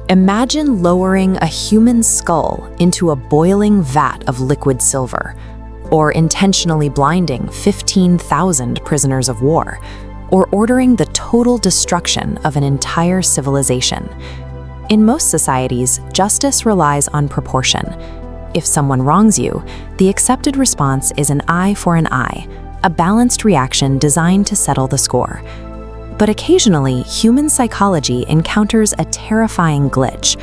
Imagine lowering a human skull into a boiling vat of liquid silver, or intentionally blinding 15,000 prisoners of war, or ordering the total destruction of an entire civilization. In most societies, justice relies on proportion. If someone wrongs you, the accepted response is an eye for an eye, a balanced reaction designed to settle the score. But occasionally, human psychology encounters a terrifying glitch,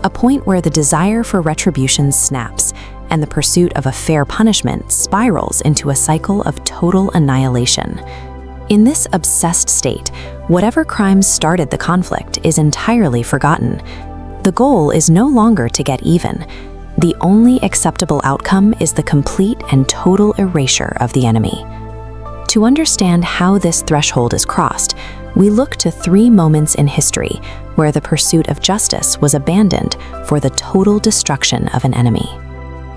a point where the desire for retribution snaps, and the pursuit of a fair punishment spirals into a cycle of total annihilation. In this obsessed state, whatever crimes started the conflict is entirely forgotten. The goal is no longer to get even. The only acceptable outcome is the complete and total erasure of the enemy. To understand how this threshold is crossed, we look to 3 moments in history where the pursuit of justice was abandoned for the total destruction of an enemy.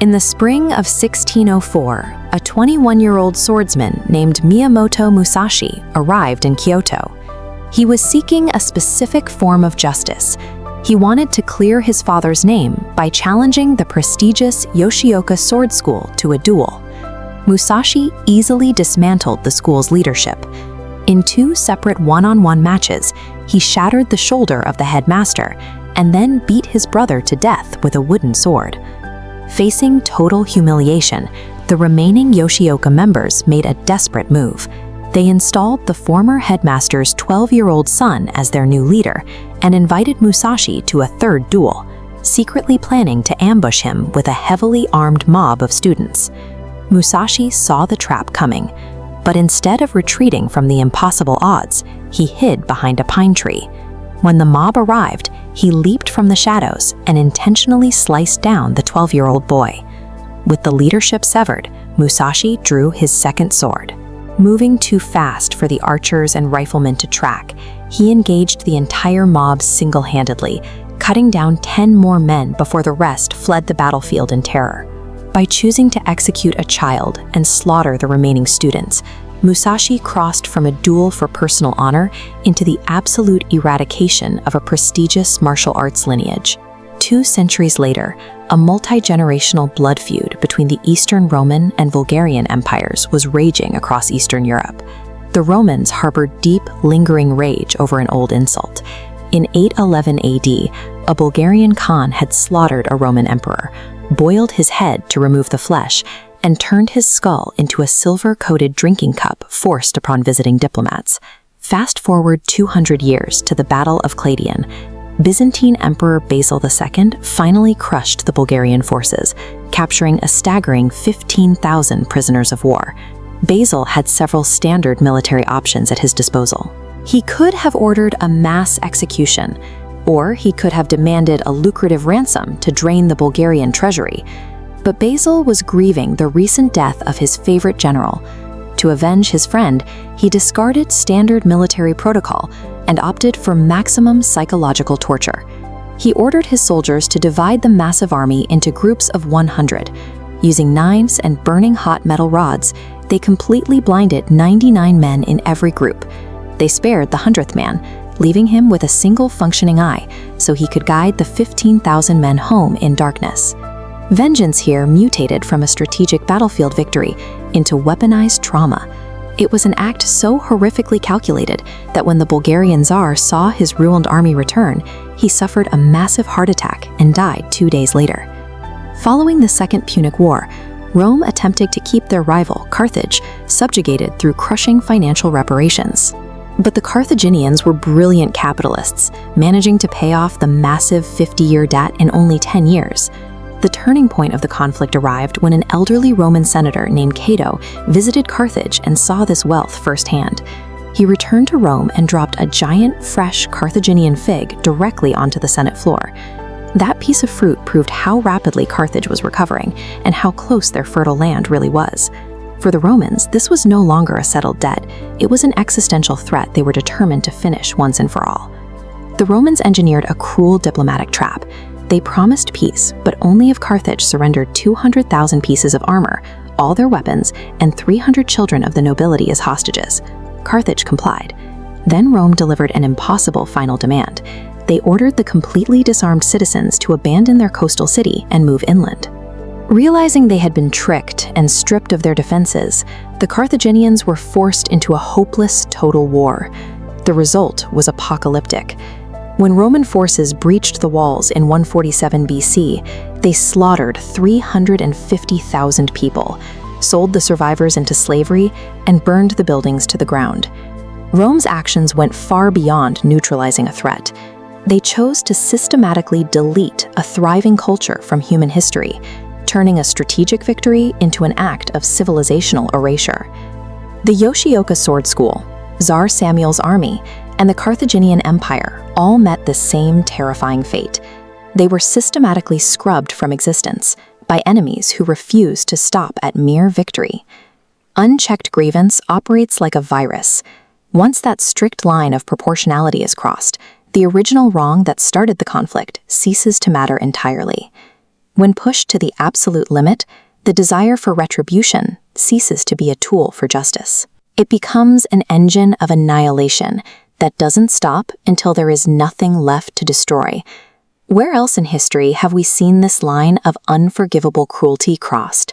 In the spring of 1604, a 21-year-old swordsman named Miyamoto Musashi arrived in Kyoto. He was seeking a specific form of justice. He wanted to clear his father's name by challenging the prestigious Yoshioka sword school to a duel. Musashi easily dismantled the school's leadership. In 2 separate one-on-one matches, he shattered the shoulder of the headmaster and then beat his brother to death with a wooden sword. Facing total humiliation, the remaining Yoshioka members made a desperate move. They installed the former headmaster's 12-year-old son as their new leader and invited Musashi to a third duel, secretly planning to ambush him with a heavily armed mob of students. Musashi saw the trap coming, but instead of retreating from the impossible odds, he hid behind a pine tree. When the mob arrived, he leaped from the shadows and intentionally sliced down the 12-year-old boy. With the leadership severed, Musashi drew his second sword. Moving too fast for the archers and riflemen to track, he engaged the entire mob single-handedly, cutting down 10 more men before the rest fled the battlefield in terror. By choosing to execute a child and slaughter the remaining students, Musashi crossed from a duel for personal honor into the absolute eradication of a prestigious martial arts lineage. 2 centuries later, a multi-generational blood feud between the Eastern Roman and Bulgarian empires was raging across Eastern Europe. The Romans harbored deep, lingering rage over an old insult. In 811 AD, a Bulgarian Khan had slaughtered a Roman emperor, boiled his head to remove the flesh, and turned his skull into a silver-coated drinking cup forced upon visiting diplomats. Fast forward 200 years to the Battle of Claudion. Byzantine Emperor Basil II finally crushed the Bulgarian forces, capturing a staggering 15,000 prisoners of war. Basil had several standard military options at his disposal. He could have ordered a mass execution, or he could have demanded a lucrative ransom to drain the Bulgarian treasury. But Basil was grieving the recent death of his favorite general. To avenge his friend, he discarded standard military protocol and opted for maximum psychological torture. He ordered his soldiers to divide the massive army into groups of 100. Using knives and burning hot metal rods, they completely blinded 99 men in every group. They spared the 100th man, leaving him with a single functioning eye so he could guide the 15,000 men home in darkness. Vengeance here mutated from a strategic battlefield victory into weaponized trauma. It was an act so horrifically calculated that when the Bulgarian Tsar saw his ruined army return, he suffered a massive heart attack and died 2 days later. Following the Second Punic War, Rome attempted to keep their rival, Carthage, subjugated through crushing financial reparations. But the Carthaginians were brilliant capitalists, managing to pay off the massive 50-year debt in only 10 years. The turning point of the conflict arrived when an elderly Roman senator named Cato visited Carthage and saw this wealth firsthand. He returned to Rome and dropped a giant, fresh Carthaginian fig directly onto the Senate floor. That piece of fruit proved how rapidly Carthage was recovering and how close their fertile land really was. For the Romans, this was no longer a settled debt. It was an existential threat they were determined to finish once and for all. The Romans engineered a cruel diplomatic trap. They promised peace, but only if Carthage surrendered 200,000 pieces of armor, all their weapons, and 300 children of the nobility as hostages. Carthage complied. Then Rome delivered an impossible final demand. they ordered the completely disarmed citizens to abandon their coastal city and move inland. Realizing they had been tricked and stripped of their defenses, the Carthaginians were forced into a hopeless total war. The result was apocalyptic. When Roman forces breached the walls in 147 BC, they slaughtered 350,000 people, sold the survivors into slavery, and burned the buildings to the ground. Rome's actions went far beyond neutralizing a threat. They chose to systematically delete a thriving culture from human history, turning a strategic victory into an act of civilizational erasure. The Yoshioka sword school, Tsar Samuel's army, and the Carthaginian Empire all met the same terrifying fate. They were systematically scrubbed from existence by enemies who refused to stop at mere victory. Unchecked grievance operates like a virus. Once that strict line of proportionality is crossed, the original wrong that started the conflict ceases to matter entirely. When pushed to the absolute limit, the desire for retribution ceases to be a tool for justice. It becomes an engine of annihilation that doesn't stop until there is nothing left to destroy. Where else in history have we seen this line of unforgivable cruelty crossed?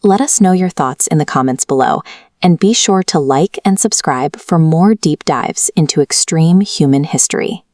Let us know your thoughts in the comments below, and be sure to like and subscribe for more deep dives into extreme human history.